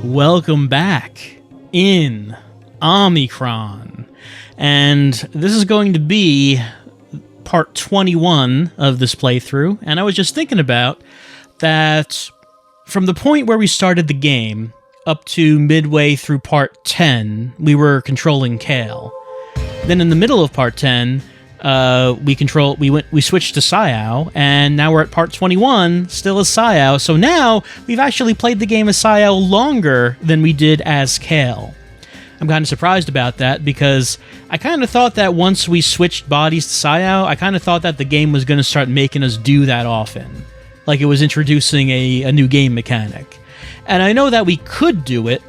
Welcome back in Omikron. And this is going to be part 21 of this playthrough. And I was just thinking about that from the point where we started the game up to midway through part 10, we were controlling Kale. Then in the middle of part 10, we switched to Sayao, and now we're at part 21, still as Sayao. So now we've actually played the game as Sayao longer than we did as Kale. I'm kind of surprised about that because I kind of thought that once we switched bodies to Sayao, I kind of thought that the game was going to start making us do that often, like it was introducing a new game mechanic. And I know that we could do it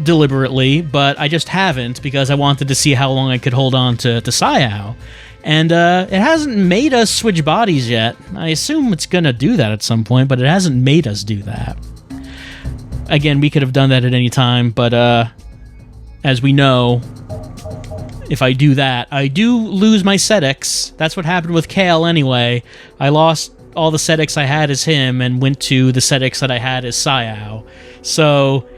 deliberately, but I just haven't because I wanted to see how long I could hold on to Sayao. And it hasn't made us switch bodies yet. I assume it's going to do that at some point, but it hasn't made us do that. Again, we could have done that at any time, but as we know, if I do that, I do lose my Sedics. That's what happened with Kale anyway. I lost all the Sedics I had as him and went to the Sedics that I had as Sayao. So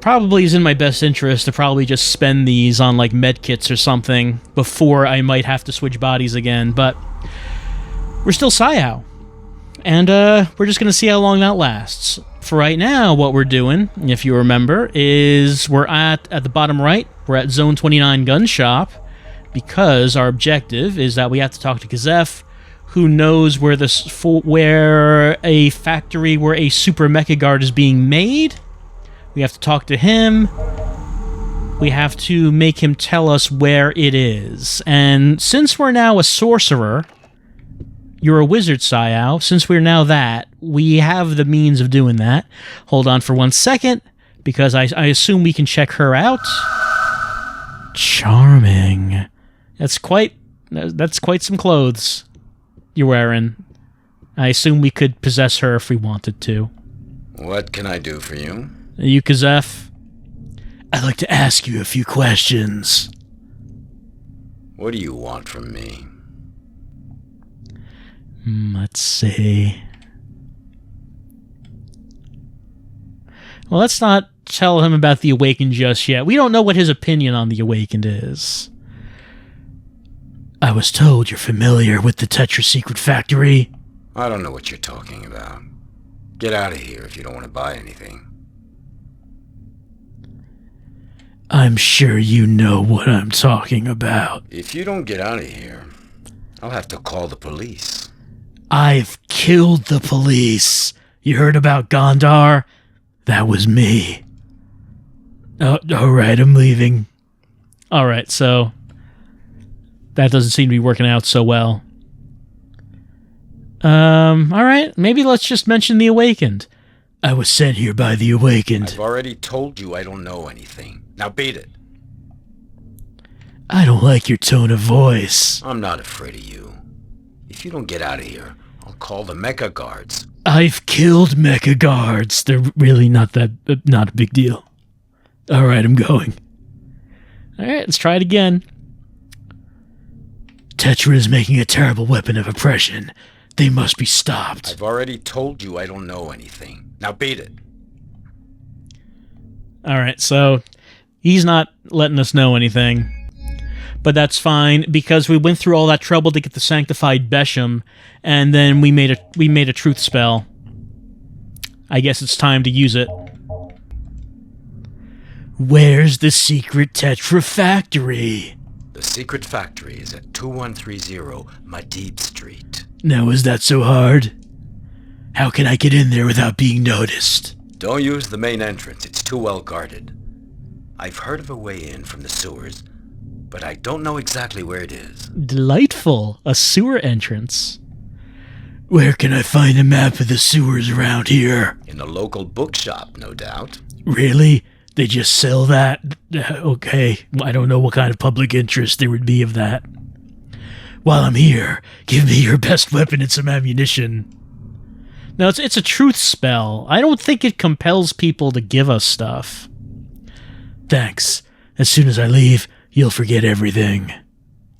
probably is in my best interest to probably just spend these on like medkits or something before I might have to switch bodies again, but we're still Sayao, and we're just gonna see how long that lasts. For right now, what we're doing, if you remember, is we're at the bottom right, we're at Zone 29 Gun Shop, because our objective is that we have to talk to Kazef, who knows where a factory where a super mecha guard is being made. We have to talk to him. We have to make him tell us where it is. And since we're now a sorcerer, you're a wizard, Sayao. Since we're now that, we have the means of doing that. Hold on for 1 second, because I assume we can check her out. Charming. That's quite some clothes you're wearing. I assume we could possess her if we wanted to. What can I do for you? You, Kazef? I'd like to ask you a few questions. What do you want from me? Let's see. Well, let's not tell him about the Awakened just yet. We don't know what his opinion on the Awakened is. I was told you're familiar with the Tetra Secret Factory. I don't know what you're talking about. Get out of here if you don't want to buy anything. I'm sure you know what I'm talking about. If you don't get out of here, I'll have to call the police. I've killed the police. You heard about Gondar? That was me. Oh, alright, I'm leaving. Alright, so that doesn't seem to be working out so well. Alright, maybe let's just mention the Awakened. I was sent here by the Awakened. I've already told you I don't know anything. Now beat it. I don't like your tone of voice. I'm not afraid of you. If you don't get out of here, I'll call the mecha guards. I've killed mecha guards. They're really not a big deal. Alright, I'm going. Alright, let's try it again. Tetra is making a terrible weapon of oppression. They must be stopped. I've already told you I don't know anything. Now beat it. Alright, so he's not letting us know anything. But that's fine, because we went through all that trouble to get the Sanctified Besham, and then we made a truth spell. I guess it's time to use it. Where's the secret Tetra factory? The secret factory is at 2130 Madib Street. Now, is that so hard? How can I get in there without being noticed? Don't use the main entrance, it's too well guarded. I've heard of a way in from the sewers, but I don't know exactly where it is. Delightful. A sewer entrance. Where can I find a map of the sewers around here? In a local bookshop, no doubt. Really? They just sell that? Okay, I don't know what kind of public interest there would be of that. While I'm here, give me your best weapon and some ammunition. No, it's a truth spell. I don't think it compels people to give us stuff. Thanks. As soon as I leave, you'll forget everything.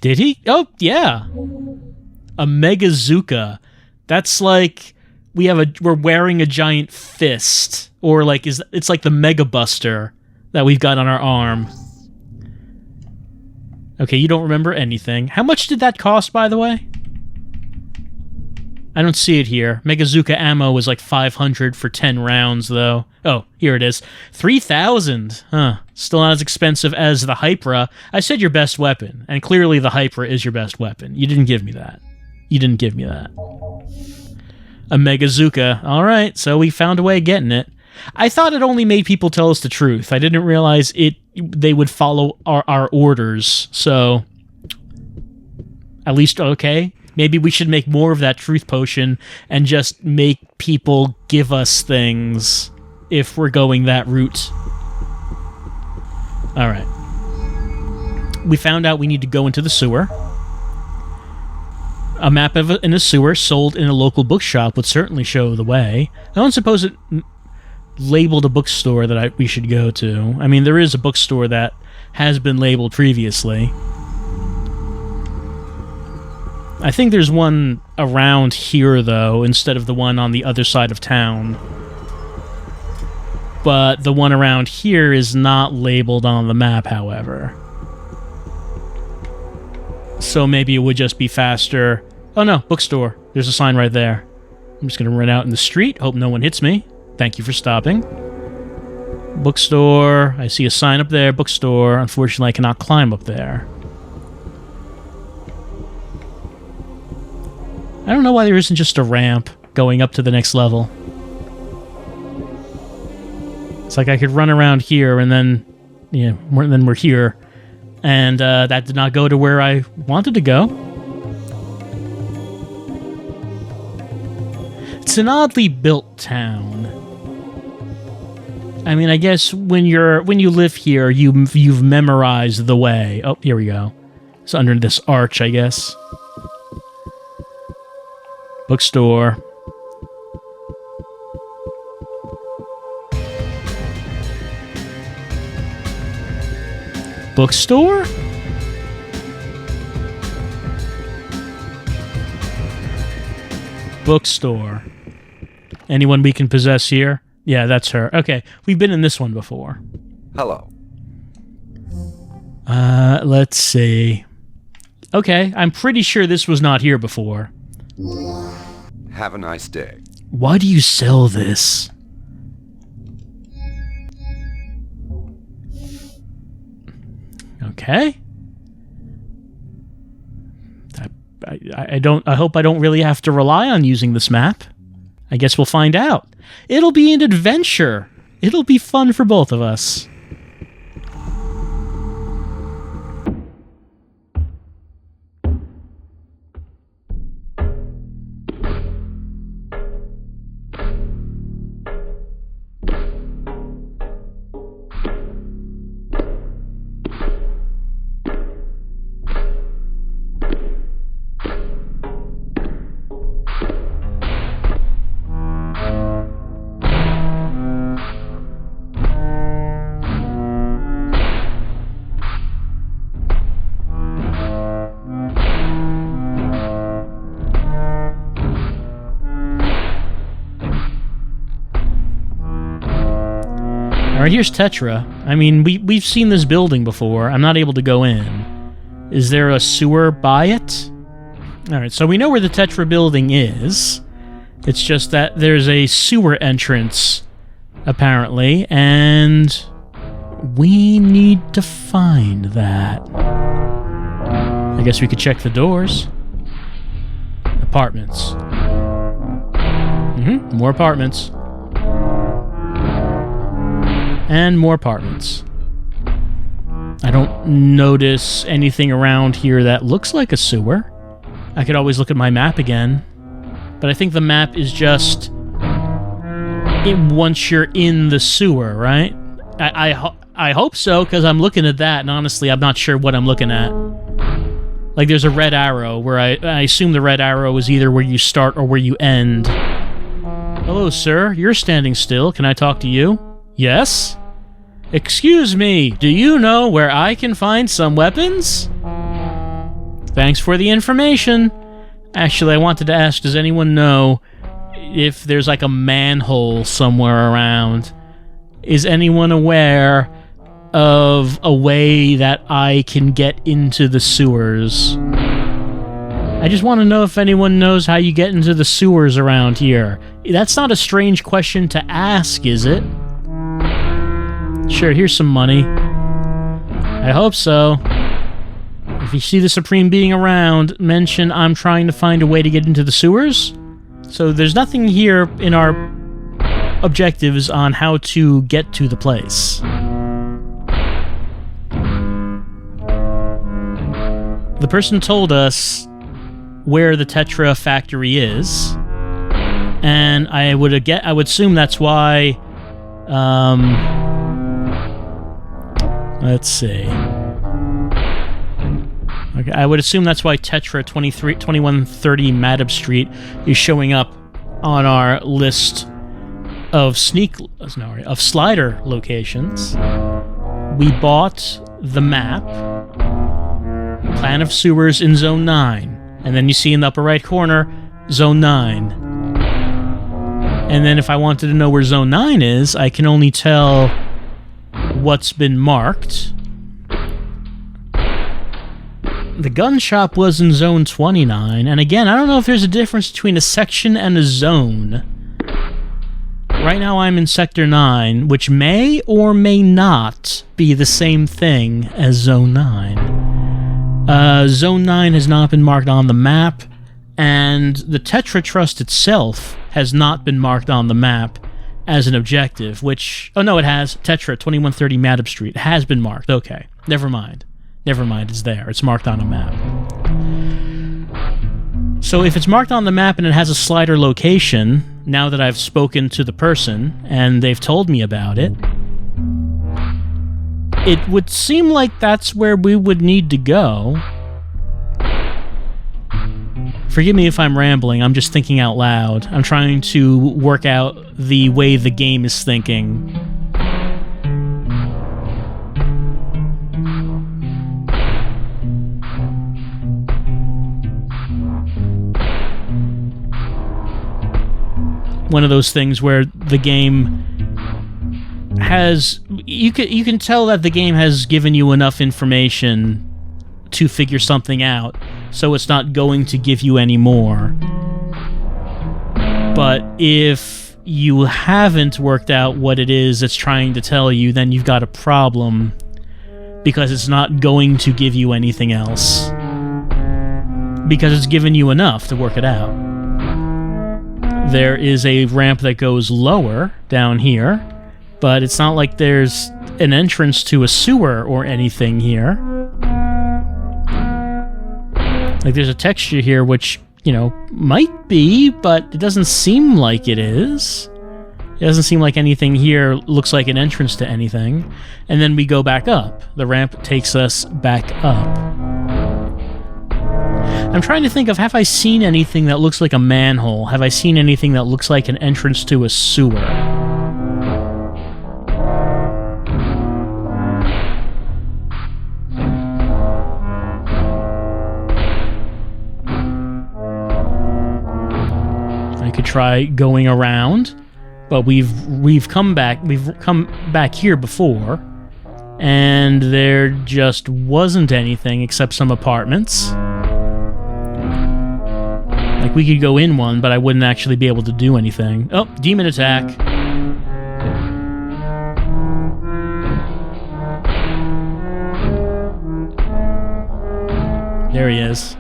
Did he? Oh, yeah. A Megazuka. That's like we're wearing a giant fist, or like it's like the Mega Buster that we've got on our arm. Okay, you don't remember anything. How much did that cost, by the way? I don't see it here. Megazuka ammo was like 500 for 10 rounds, though. Oh, here it is. 3,000. Huh. Still not as expensive as the Hypra. I said your best weapon, and clearly the Hypra is your best weapon. You didn't give me that. You didn't give me that. A Megazuka. All right, so we found a way of getting it. I thought it only made people tell us the truth. I didn't realize they would follow our orders, so at least okay. Maybe we should make more of that truth potion and just make people give us things if we're going that route. All right. We found out we need to go into the sewer. A map in a sewer sold in a local bookshop would certainly show the way. I don't suppose it labeled a bookstore that we should go to. I mean, there is a bookstore that has been labeled previously. I think there's one around here, though, instead of the one on the other side of town. But the one around here is not labeled on the map, however. So maybe it would just be faster. Oh no, bookstore. There's a sign right there. I'm just going to run out in the street, hope no one hits me. Thank you for stopping. Bookstore. I see a sign up there. Bookstore. Unfortunately, I cannot climb up there. I don't know why there isn't just a ramp going up to the next level. It's like I could run around here and then, yeah, then we're here. And that did not go to where I wanted to go. It's an oddly built town. I mean, I guess when you live here, you've memorized the way. Oh, here we go. It's under this arch, I guess. Bookstore. Bookstore? Bookstore. Anyone we can possess here? Yeah, that's her. Okay, we've been in this one before. Hello. Let's see. Okay, I'm pretty sure this was not here before. Have a nice day. Why do you sell this? Okay. I hope I don't really have to rely on using this map. I guess we'll find out. It'll be an adventure. It'll be fun for both of us. Alright, here's Tetra. I mean, we've seen this building before. I'm not able to go in. Is there a sewer by it? Alright, so we know where the Tetra building is. It's just that there's a sewer entrance, apparently, and we need to find that. I guess we could check the doors. Apartments. More apartments. And more apartments. I don't notice anything around here that looks like a sewer. I could always look at my map again. But I think the map is just once you're in the sewer, right? I hope so, because I'm looking at that, and honestly, I'm not sure what I'm looking at. Like, there's a red arrow, where I assume the red arrow is either where you start or where you end. Hello, sir. You're standing still. Can I talk to you? Yes? Excuse me, do you know where I can find some weapons? Thanks for the information. Actually, I wanted to ask, does anyone know... if there's like a manhole somewhere around. Is anyone aware of a way that I can get into the sewers? I just want to know if anyone knows how you get into the sewers around here. That's not a strange question to ask, is it? Sure, here's some money. I hope so. If you see the Supreme Being around, mention I'm trying to find a way to get into the sewers. So there's nothing here in our objectives on how to get to the place. The person told us where the Tetra factory is, and I would assume that's why. Let's see. Okay, I would assume that's why Tetra 2130 Madab Street is showing up on our list of slider locations. We bought the map, plan of sewers in Zone 9, and then you see in the upper right corner, Zone 9. And then if I wanted to know where Zone 9 is, I can only tell what's been marked. The gun shop was in Zone 29, and again, I don't know if there's a difference between a section and a zone. Right now I'm in Sector 9, which may or may not be the same thing as Zone 9. Zone 9 has not been marked on the map, and the Tetra Trust itself has not been marked on the map as an objective, which... Oh, no, it has. Tetra, 2130 Madab Street. It has been marked. Okay. Never mind. Never mind, it's there. It's marked on a map. So if it's marked on the map and it has a slider location, now that I've spoken to the person and they've told me about it, it would seem like that's where we would need to go. Forgive me if I'm rambling, I'm just thinking out loud. I'm trying to work out the way the game is thinking. One of those things where the game has... You can tell that the game has given you enough information to figure something out, so it's not going to give you any more. But if you haven't worked out what it is it's trying to tell you, then you've got a problem, because it's not going to give you anything else. Because it's given you enough to work it out. There is a ramp that goes lower down here, but it's not like there's an entrance to a sewer or anything here. Like, there's a texture here which, you know, might be, but it doesn't seem like it is. It doesn't seem like anything here looks like an entrance to anything. And then we go back up. The ramp takes us back up. I'm trying to think of, have I seen anything that looks like a manhole? Have I seen anything that looks like an entrance to a sewer? I could try going around, but we've come back here before, and there just wasn't anything except some apartments. Like, we could go in one, but I wouldn't actually be able to do anything. Oh, demon attack. There he is.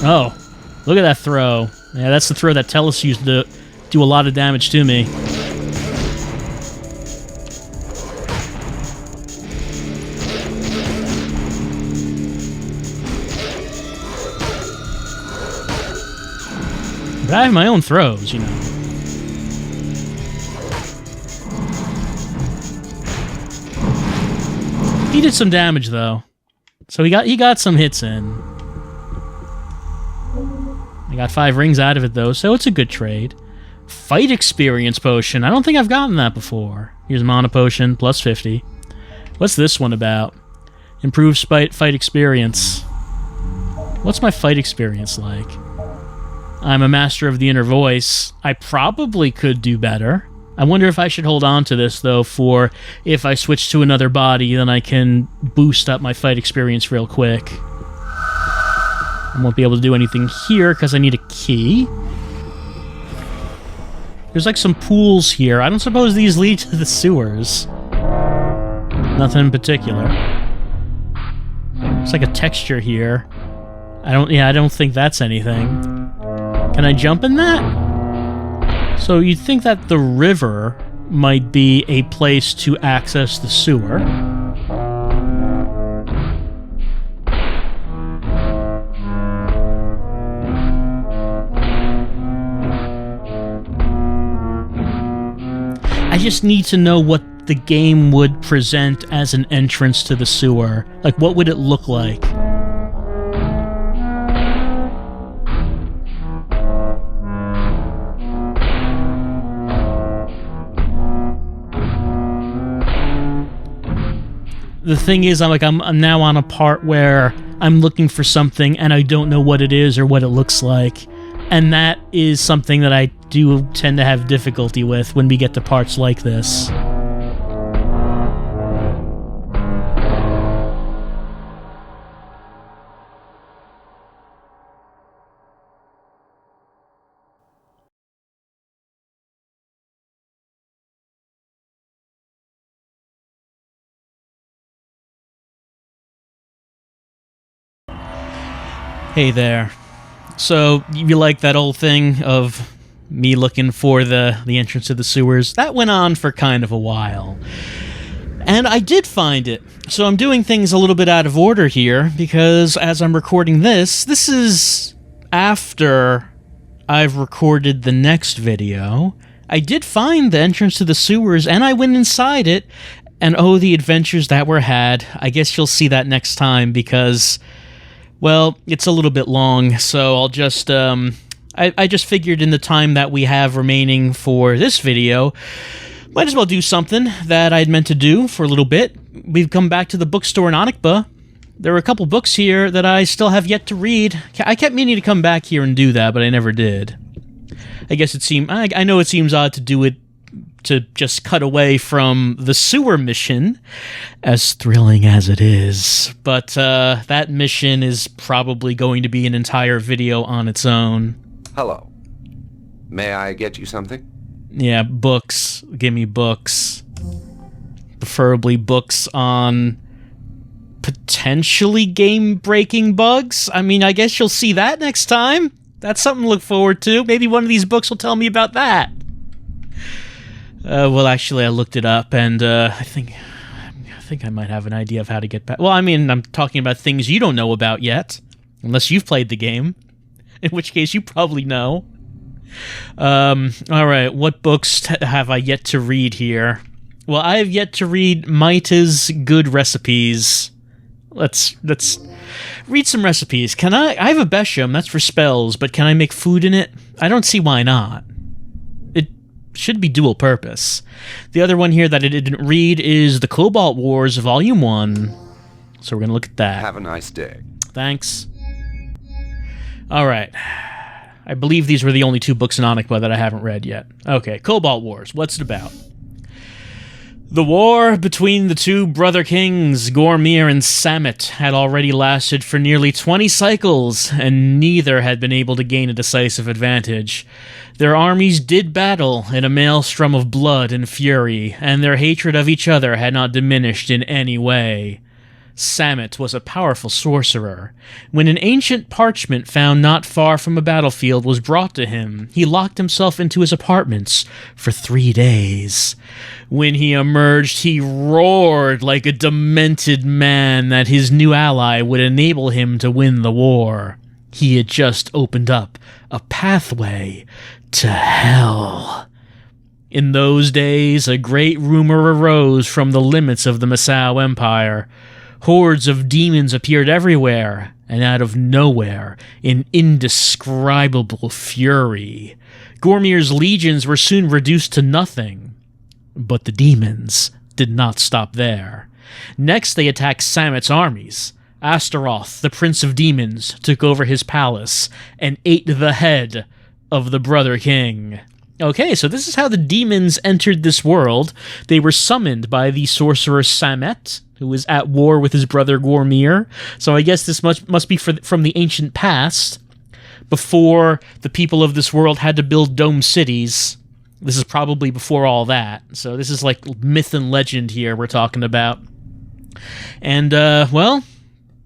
Oh, look at that throw. Yeah, that's the throw that Tellus used to do a lot of damage to me. But I have my own throws, you know. He did some damage, though. So he got some hits in. I got 5 rings out of it, though, so it's a good trade. Fight experience potion. I don't think I've gotten that before. Here's mana potion, plus 50. What's this one about? Improves fight experience. What's my fight experience like? I'm a master of the inner voice. I probably could do better. I wonder if I should hold on to this, though, for if I switch to another body, then I can boost up my fight experience real quick. I won't be able to do anything here because I need a key. There's like some pools here. I don't suppose these lead to the sewers. Nothing in particular. It's like a texture here. I don't think that's anything. Can I jump in that? So you'd think that the river might be a place to access the sewer. I just need to know what the game would present as an entrance to the sewer. Like, what would it look like? The thing is, I'm now on a part where I'm looking for something and I don't know what it is or what it looks like. And that is something that I do tend to have difficulty with when we get to parts like this. Hey there. So, you like that old thing of me looking for the entrance to the sewers? That went on for kind of a while. And I did find it. So I'm doing things a little bit out of order here, because as I'm recording this is after I've recorded the next video. I did find the entrance to the sewers, and I went inside it, and oh, the adventures that were had. I guess you'll see that next time, because... well, it's a little bit long, so I'll just, I just figured in the time that we have remaining for this video, might as well do something that I'd meant to do for a little bit. We've come back to the bookstore in Annika. There are a couple books here that I still have yet to read. I kept meaning to come back here and do that, but I never did. I guess I know it seems odd to do it, to just cut away from the sewer mission, as thrilling as it is. But that mission is probably going to be an entire video on its own. Hello. May I get you something? Yeah, books. Give me books. Preferably books on potentially game-breaking bugs. I mean, I guess you'll see that next time. That's something to look forward to. Maybe one of these books will tell me about that. Well, actually, I looked it up, and I think I might have an idea of how to get back. Well, I mean, I'm talking about things you don't know about yet, unless you've played the game, in which case you probably know. All right, what books have I yet to read here? Well, I have yet to read Maita's Good Recipes. Let's read some recipes. Can I have a Besham, that's for spells, but can I make food in it? I don't see why not. Should be dual purpose. The other one here that I didn't read is The Cobalt Wars Volume 1. So we're going to look at that. Have a nice day. Thanks. Alright. I believe these were the only two books in Annika that I haven't read yet. Okay, Cobalt Wars. What's it about? The war between the two brother kings, Gormir and Samit, had already lasted for nearly 20 cycles, and neither had been able to gain a decisive advantage. Their armies did battle in a maelstrom of blood and fury, and their hatred of each other had not diminished in any way. Samit was a powerful sorcerer. When an ancient parchment found not far from a battlefield was brought to him, he locked himself into his apartments for 3 days. When he emerged, he roared like a demented man that his new ally would enable him to win the war. He had just opened up a pathway to hell. In those days, a great rumor arose from the limits of the Masao Empire. Hordes of demons appeared everywhere, and out of nowhere, in indescribable fury. Gormir's legions were soon reduced to nothing. But the demons did not stop there. Next, they attacked Samit's armies. Astaroth, the prince of demons, took over his palace and ate the head of the Brother King. Okay, so this is how the demons entered this world. They were summoned by the sorcerer Samet, who was at war with his brother Gormir. So I guess this must be from the ancient past, before the people of this world had to build dome cities. This is probably before all that. So this is like myth and legend here we're talking about. And, well,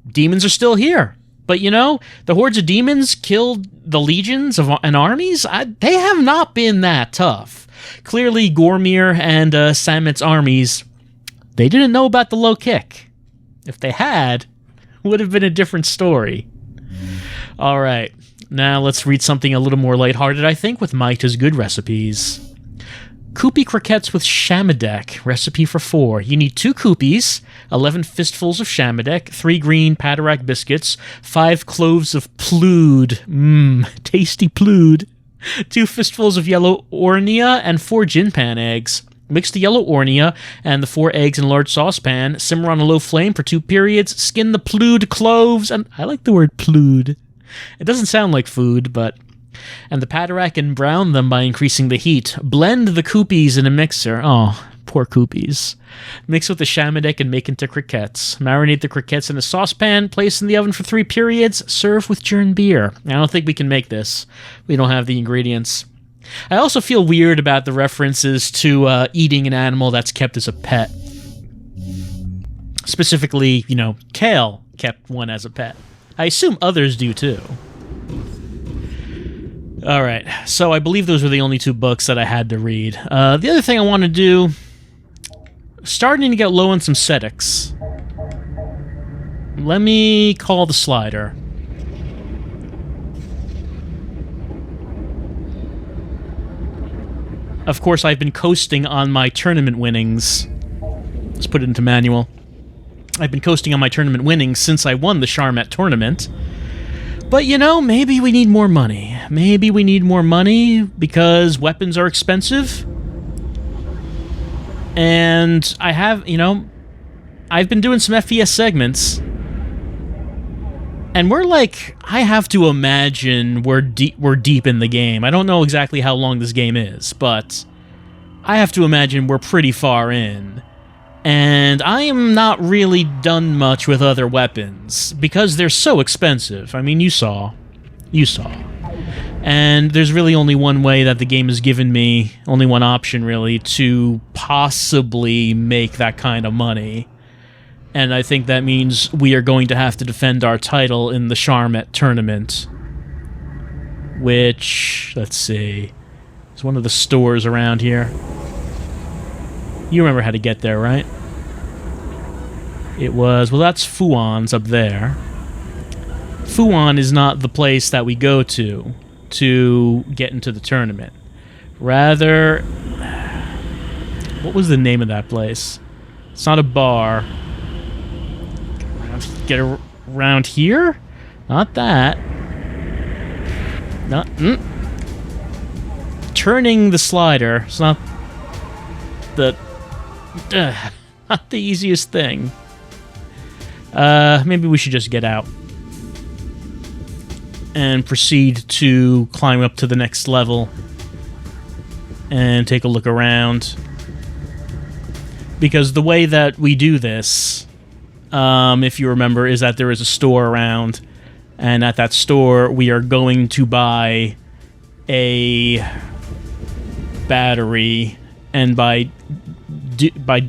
demons are still here. But, you know, the hordes of demons killed the legions and armies. They have not been that tough. Clearly, Gormir and Samet's armies, they didn't know about the low kick. If they had, it would have been a different story. All right, now let's read something a little more lighthearted, I think, with Maita's good recipes. Koopy croquettes with shamadek, recipe for 4. You need 2 koopies, 11 fistfuls of shamadek, 3 green Padarak biscuits, 5 cloves of plood, tasty plood, 2 fistfuls of yellow ornia, and 4 jinpan eggs. Mix the yellow ornia and the 4 eggs in a large saucepan, simmer on a low flame for 2 periods, skin the plood cloves, and I like the word plood. It doesn't sound like food, but... and the Padarak and brown them by increasing the heat. Blend the koopies in a mixer. Oh, poor koopies. Mix with the shamadek and make into croquettes. Marinate the croquettes in a saucepan, place in the oven for 3 periods, serve with Jern beer. I don't think we can make this. We don't have the ingredients. I also feel weird about the references to eating an animal that's kept as a pet. Specifically, you know, Kale kept one as a pet. I assume others do too. Alright, so I believe those were the only 2 books that I had to read. The other thing I want to do... starting to get low on some Cetics. Let me call the slider. Of course, I've been coasting on my tournament winnings. Let's put it into manual. I've been coasting on my tournament winnings since I won the Charmet tournament. But, you know, maybe we need more money. Maybe we need more money because weapons are expensive. And I have, you know, I've been doing some FPS segments. And we're like, I have to imagine we're deep in the game. I don't know exactly how long this game is, but I have to imagine we're pretty far in. And I am not really done much with other weapons, because they're so expensive. I mean, you saw. And there's really only one way that the game has given me, only one option really, to possibly make that kind of money. And I think that means we are going to have to defend our title in the Charmet tournament. Which, let's see, is one of the stores around here. You remember how to get there, right? It was... well, that's Fuon's up there. Fuon is not the place that we go to get into the tournament. Rather... what was the name of that place? It's not a bar. Get around here? Not that. Not... turning the slider. It's not the... not the easiest thing. Maybe we should just get out. And proceed to climb up to the next level. And take a look around. Because the way that we do this, if you remember, is that there is a store around. And at that store, we are going to buy a battery. And by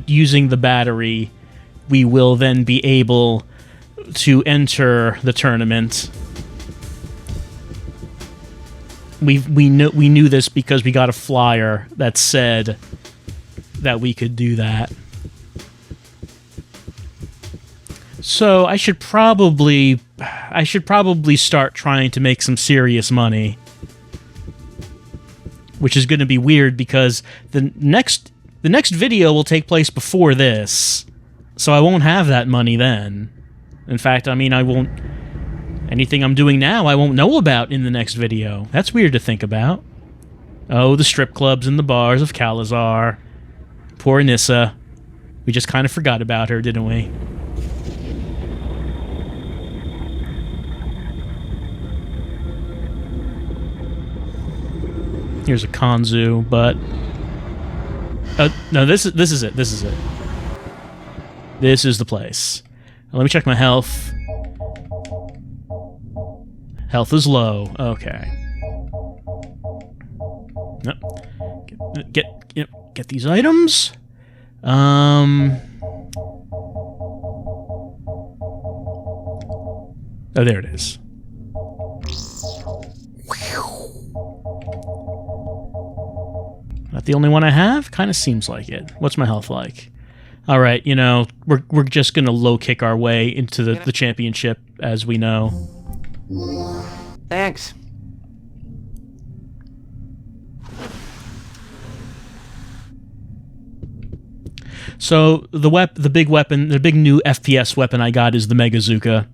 using the battery, we will then be able to enter the tournament. We knew this because we got a flyer that said that we could do that. So I should probably start trying to make some serious money. Which is going to be weird because the next video will take place before this. So I won't have that money then. In fact, I mean, I won't... anything I'm doing now, I won't know about in the next video. That's weird to think about. Oh, the strip clubs and the bars of Kalazar. Poor Nissa. We just kind of forgot about her, didn't we? Here's a Kanzu, but... no, this is it. This is it. This is the place. Now, let me check my health. Health is low. Okay. Nope. Get these items. Oh, there it is. Not the only one I have? Kind of seems like it. What's my health like? All right, you know, we're just gonna low kick our way into the championship, as we know. Thanks. So the big weapon, the big new FPS weapon I got is the Megazuka,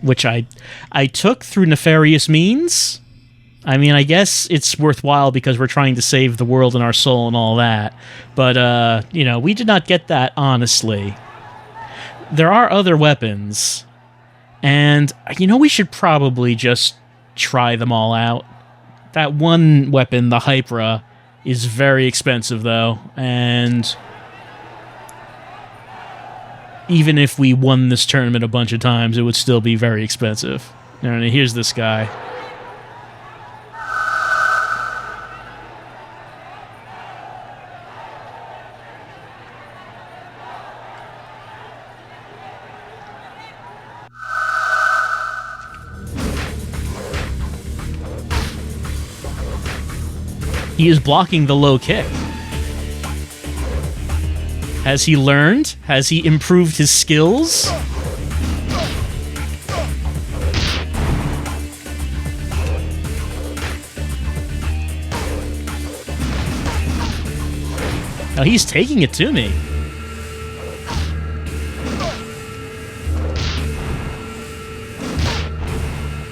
which I took through nefarious means. I mean, I guess it's worthwhile because we're trying to save the world and our soul and all that. But, you know, we did not get that honestly. There are other weapons, and, you know, we should probably just try them all out. That one weapon, the Hypra, is very expensive, though, and... even if we won this tournament a bunch of times, it would still be very expensive. And here's this guy. He is blocking the low kick. Has he learned? Has he improved his skills? Now he's taking it to me.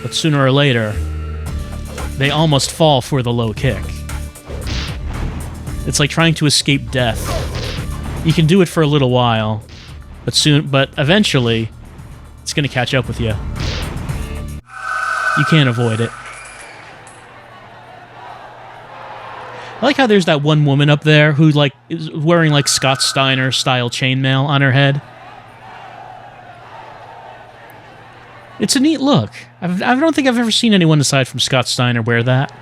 But sooner or later, they almost fall for the low kick. It's like trying to escape death. You can do it for a little while, but eventually, it's going to catch up with you. You can't avoid it. I like how there's that one woman up there who, like, is wearing, like, Scott Steiner-style chainmail on her head. It's a neat look. I don't think I've ever seen anyone aside from Scott Steiner wear that.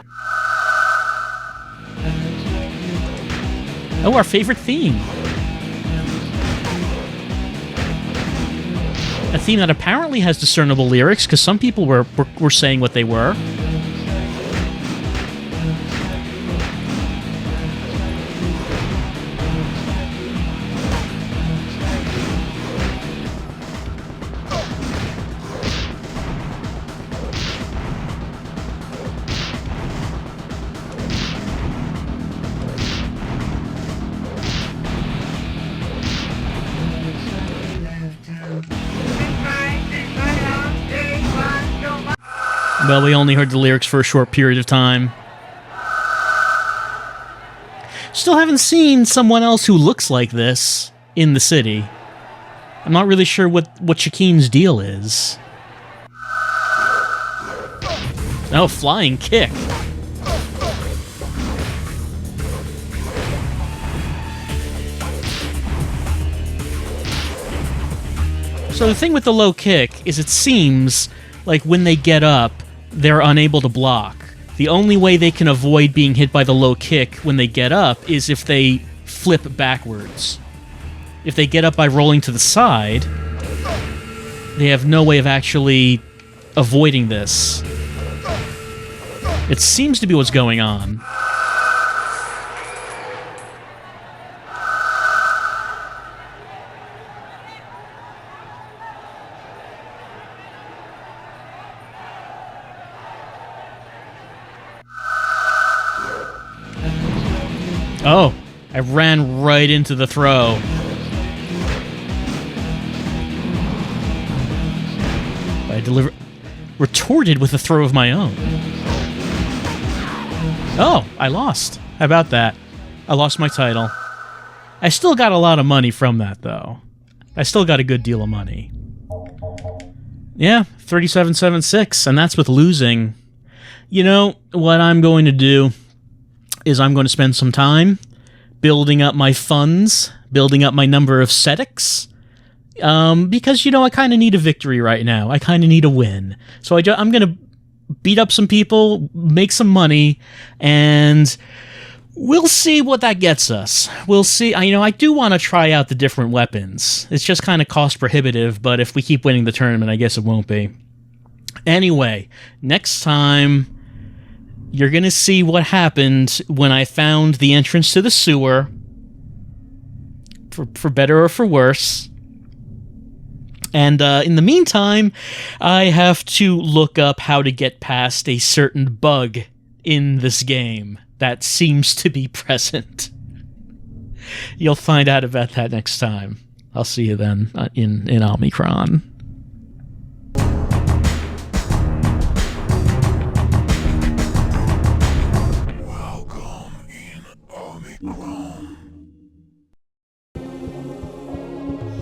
Oh, our favorite theme. A theme that apparently has discernible lyrics, because some people were saying what they were. Well, we only heard the lyrics for a short period of time. Still haven't seen someone else who looks like this in the city. I'm not really sure what Shakeen's deal is. Oh, flying kick. So the thing with the low kick is it seems like when they get up, they're unable to block. The only way they can avoid being hit by the low kick when they get up is if they flip backwards. If they get up by rolling to the side, they have no way of actually avoiding this. It seems to be what's going on. Oh, I ran right into the throw. I retorted with a throw of my own. Oh, I lost. How about that? I lost my title. I still got a lot of money from that, though. I still got a good deal of money. Yeah, 37.76, and that's with losing. You know what I'm going to do? is I'm going to spend some time building up my funds, building up my number of cetics, because, I kind of need a victory right now. I kind of need a win. So I'm going to beat up some people, make some money, and we'll see what that gets us. We'll see. I do want to try out the different weapons. It's just kind of cost prohibitive, but if we keep winning the tournament, I guess it won't be. Anyway, next time, you're going to see what happened when I found the entrance to the sewer, for better or for worse. And in the meantime, I have to look up how to get past a certain bug in this game that seems to be present. You'll find out about that next time. I'll see you then in Omikron.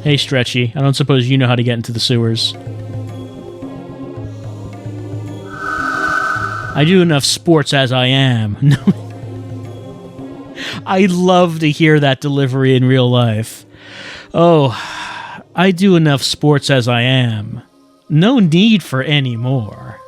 Hey, Stretchy, I don't suppose you know how to get into the sewers. I do enough sports as I am. I love to hear that delivery in real life. Oh, I do enough sports as I am. No need for any more.